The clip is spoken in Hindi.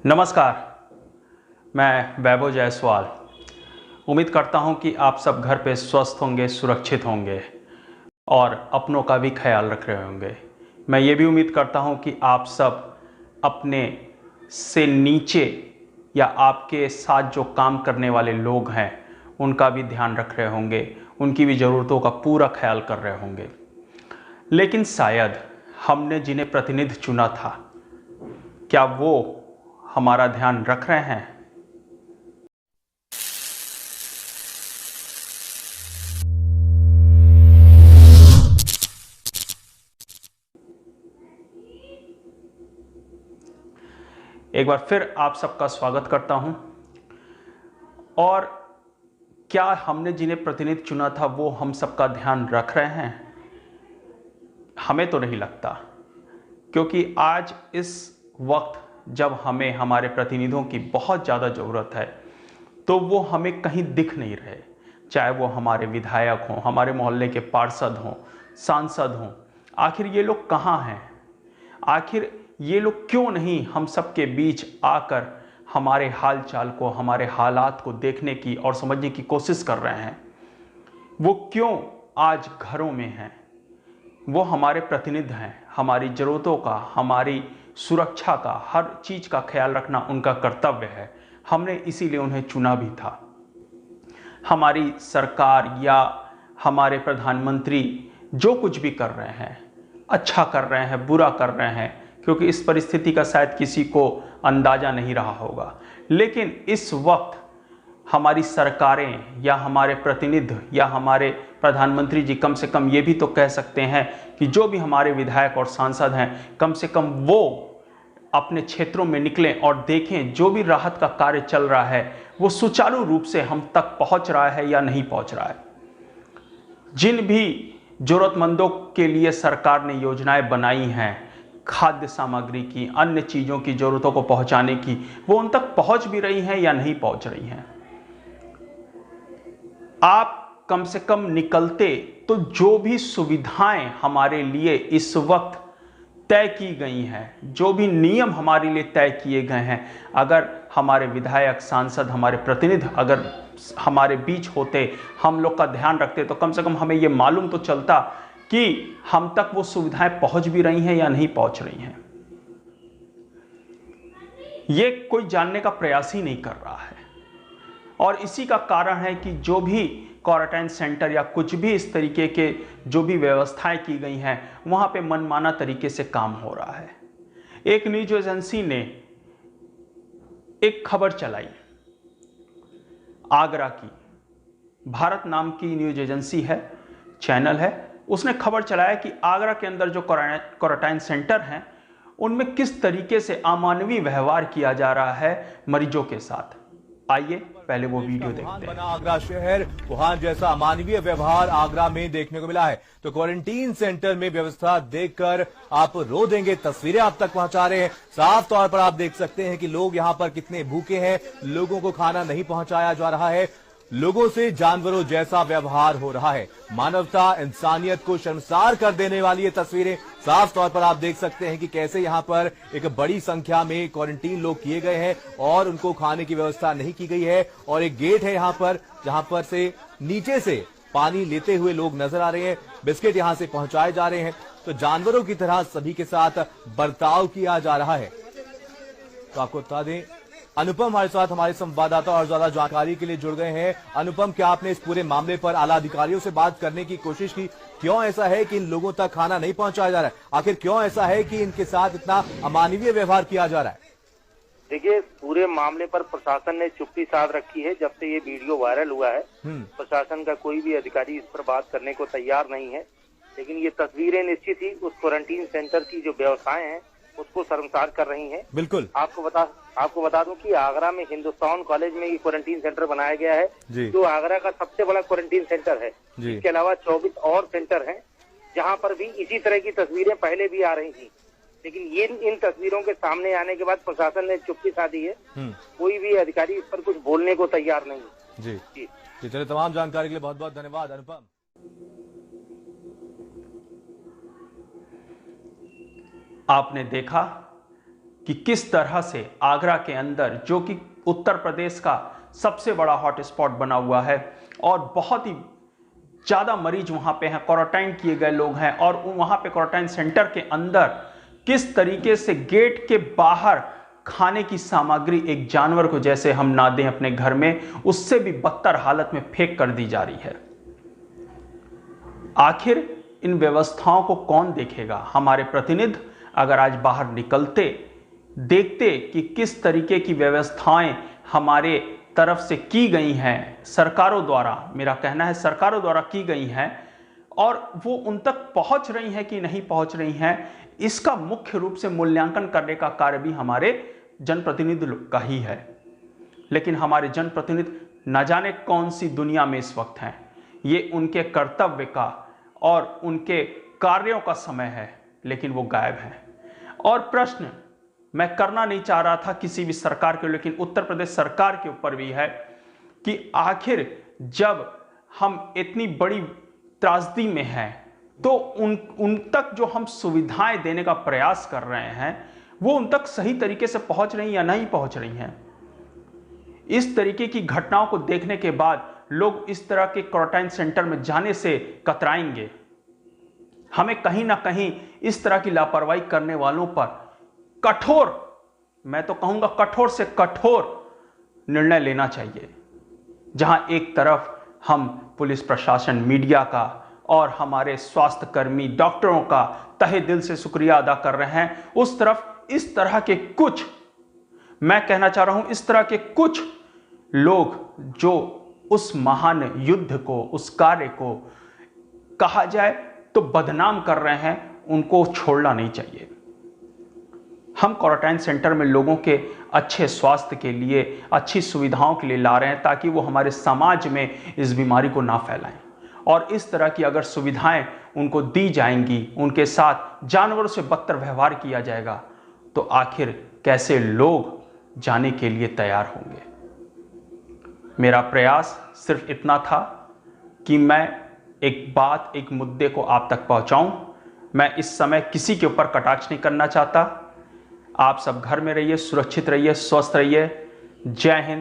नमस्कार, मैं वैभव जायसवाल। उम्मीद करता हूं कि आप सब घर पे स्वस्थ होंगे, सुरक्षित होंगे और अपनों का भी ख्याल रख रहे होंगे। मैं ये भी उम्मीद करता हूं कि आप सब अपने से नीचे या आपके साथ जो काम करने वाले लोग हैं उनका भी ध्यान रख रहे होंगे, उनकी भी ज़रूरतों का पूरा ख्याल कर रहे होंगे। लेकिन शायद हमने जिन्हें प्रतिनिधि चुना था, क्या वो हमारा ध्यान रख रहे हैं? एक बार फिर आप सबका स्वागत करता हूं। और क्या हमने जिन्हें प्रतिनिधि चुना था वो हम सबका ध्यान रख रहे हैं? हमें तो नहीं लगता, क्योंकि आज इस वक्त जब हमें हमारे प्रतिनिधियों की बहुत ज़्यादा ज़रूरत है तो वो हमें कहीं दिख नहीं रहे। चाहे वो हमारे विधायक हों, हमारे मोहल्ले के पार्षद हों, सांसद हों, आखिर ये लोग कहाँ हैं? आखिर ये लोग क्यों नहीं हम सबके बीच आकर हमारे हाल चाल को, हमारे हालात को देखने की और समझने की कोशिश कर रहे हैं? वो क्यों आज घरों में हैं? वो हमारे प्रतिनिधि हैं। हमारी ज़रूरतों का, हमारी सुरक्षा का, हर चीज़ का ख्याल रखना उनका कर्तव्य है। हमने इसीलिए उन्हें चुना भी था। हमारी सरकार या हमारे प्रधानमंत्री जो कुछ भी कर रहे हैं, अच्छा कर रहे हैं, बुरा कर रहे हैं, क्योंकि इस परिस्थिति का शायद किसी को अंदाज़ा नहीं रहा होगा, लेकिन इस वक्त हमारी सरकारें या हमारे प्रतिनिधि या हमारे प्रधानमंत्री जी कम से कम ये भी तो कह सकते हैं कि जो भी हमारे विधायक और सांसद हैं, कम से कम वो अपने क्षेत्रों में निकलें और देखें जो भी राहत का कार्य चल रहा है वो सुचारू रूप से हम तक पहुंच रहा है या नहीं पहुंच रहा है। जिन भी जरूरतमंदों के लिए सरकार ने योजनाएं बनाई हैं, खाद्य सामग्री की, अन्य चीज़ों की ज़रूरतों को पहुंचाने की, वो उन तक पहुंच भी रही हैं या नहीं पहुंच रही हैं? आप कम से कम निकलते तो जो भी सुविधाएं हमारे लिए इस वक्त तय की गई हैं, जो भी नियम हमारे लिए तय किए गए हैं, अगर हमारे विधायक, सांसद, हमारे प्रतिनिधि अगर हमारे बीच होते, हम लोग का ध्यान रखते, तो कम से कम हमें ये मालूम तो चलता कि हम तक वो सुविधाएं पहुंच भी रही हैं या नहीं पहुंच रही हैं। ये कोई जानने का प्रयास ही नहीं कर रहा है। और इसी का कारण है कि जो भी क्वारंटाइन सेंटर या कुछ भी इस तरीके के जो भी व्यवस्थाएं की गई हैं, वहां पे मनमाना तरीके से काम हो रहा है। एक न्यूज एजेंसी ने एक खबर चलाई, आगरा की, भारत नाम की न्यूज एजेंसी है, चैनल है, उसने खबर चलाया कि आगरा के अंदर जो क्वारंटाइन सेंटर हैं उनमें किस तरीके से अमानवीय व्यवहार किया जा रहा है मरीजों के साथ। आइए पहले वो वीडियो देखते हैं। आगरा शहर, वुहान जैसा अमानवीय व्यवहार आगरा में देखने को मिला है। तो क्वारंटीन सेंटर में व्यवस्था देखकर आप रो देंगे। तस्वीरें आप तक पहुंचा रहे हैं। साफ तौर पर आप देख सकते हैं कि लोग यहां पर कितने भूखे हैं, लोगों को खाना नहीं पहुंचाया जा रहा है, लोगों से जानवरों जैसा व्यवहार हो रहा है। मानवता, इंसानियत को शर्मसार कर देने वाली ये तस्वीरें साफ तौर पर आप देख सकते हैं कि कैसे यहां पर एक बड़ी संख्या में क्वारंटीन लोग किए गए हैं और उनको खाने की व्यवस्था नहीं की गई है। और एक गेट है यहां पर जहां पर से नीचे से पानी लेते हुए लोग नजर आ रहे हैं, बिस्किट यहां से पहुंचाए जा रहे हैं। तो जानवरों की तरह सभी के साथ बर्ताव किया जा रहा है। तो आपको बता दें, अनुपम हमारे साथ, हमारे संवाददाता और ज्यादा जानकारी के लिए जुड़ गए हैं। अनुपम, क्या आपने इस पूरे मामले पर आला अधिकारियों से बात करने की कोशिश की? क्यों ऐसा है कि इन लोगों तक खाना नहीं पहुंचाया जा रहा है? आखिर क्यों ऐसा है कि इनके साथ इतना अमानवीय व्यवहार किया जा रहा है? देखिए, पूरे मामले पर प्रशासन ने चुप्पी साध रखी है। जब से ये वीडियो वायरल हुआ है, प्रशासन का कोई भी अधिकारी इस पर बात करने को तैयार नहीं है। लेकिन ये तस्वीरें निश्चित ही उस क्वारंटीन सेंटर की जो व्यवस्थाएं हैं उसको शर्मसार कर रही हैं। बिल्कुल। आपको बता दूं कि आगरा में हिंदुस्तान कॉलेज में ये क्वारंटीन सेंटर बनाया गया है, जो आगरा का सबसे बड़ा क्वारंटीन सेंटर है। इसके अलावा 24 और सेंटर हैं जहां पर भी इसी तरह की तस्वीरें पहले भी आ रही थी। लेकिन ये इन तस्वीरों के सामने आने के बाद प्रशासन ने चुप्पी साधी है। कोई भी अधिकारी इस पर कुछ बोलने को तैयार नहीं है। जी, चलिए, तमाम जानकारी के लिए बहुत बहुत धन्यवाद अनुपम। आपने देखा कि किस तरह से आगरा के अंदर, जो कि उत्तर प्रदेश का सबसे बड़ा हॉटस्पॉट बना हुआ है और बहुत ही ज़्यादा मरीज वहाँ पे हैं, क्वारंटाइन किए गए लोग हैं, और वहाँ पे क्वारंटाइन सेंटर के अंदर किस तरीके से गेट के बाहर खाने की सामग्री एक जानवर को जैसे हम ना दें अपने घर में, उससे भी बदतर हालत में फेंक कर दी जा रही है। आखिर इन व्यवस्थाओं को कौन देखेगा? हमारे प्रतिनिधि अगर आज बाहर निकलते, देखते कि किस तरीके की व्यवस्थाएं हमारे तरफ से की गई हैं सरकारों द्वारा, मेरा कहना है सरकारों द्वारा की गई हैं, और वो उन तक पहुंच रही हैं कि नहीं पहुंच रही हैं, इसका मुख्य रूप से मूल्यांकन करने का कार्य भी हमारे जनप्रतिनिधि का ही है। लेकिन हमारे जनप्रतिनिधि न जाने कौन सी दुनिया में इस वक्त हैं। ये उनके कर्तव्य का और उनके कार्यों का समय है, लेकिन वो गायब हैं। और प्रश्न मैं करना नहीं चाह रहा था किसी भी सरकार के, लेकिन उत्तर प्रदेश सरकार के ऊपर भी है कि आखिर जब हम इतनी बड़ी त्रासदी में हैं तो उन तक जो हम सुविधाएं देने का प्रयास कर रहे हैं वो उन तक सही तरीके से पहुंच रही या नहीं पहुंच रही हैं। इस तरीके की घटनाओं को देखने के बाद लोग इस तरह के क्वारंटाइन सेंटर में जाने से कतराएंगे। हमें कहीं ना कहीं इस तरह की लापरवाही करने वालों पर कठोर, मैं तो कहूंगा कठोर से कठोर निर्णय लेना चाहिए। जहां एक तरफ हम पुलिस प्रशासन, मीडिया का और हमारे स्वास्थ्य कर्मी, डॉक्टरों का तहे दिल से शुक्रिया अदा कर रहे हैं, उस तरफ इस तरह के कुछ, मैं कहना चाह रहा हूं, इस तरह के कुछ लोग जो उस महान युद्ध को, उस कार्य को कहा जाए तो बदनाम कर रहे हैं, उनको छोड़ना नहीं चाहिए। हम क्वारंटाइन सेंटर में लोगों के अच्छे स्वास्थ्य के लिए, अच्छी सुविधाओं के लिए ला रहे हैं ताकि वो हमारे समाज में इस बीमारी को ना फैलाएं। और इस तरह की अगर सुविधाएं उनको दी जाएंगी, उनके साथ जानवरों से बदतर व्यवहार किया जाएगा, तो आखिर कैसे लोग जाने के लिए तैयार होंगे। मेरा प्रयास सिर्फ इतना था कि मैं एक बात, एक मुद्दे को आप तक पहुंचाऊं। मैं इस समय किसी के ऊपर कटाक्ष नहीं करना चाहता। आप सब घर में रहिए, सुरक्षित रहिए, स्वस्थ रहिए। जय हिंद।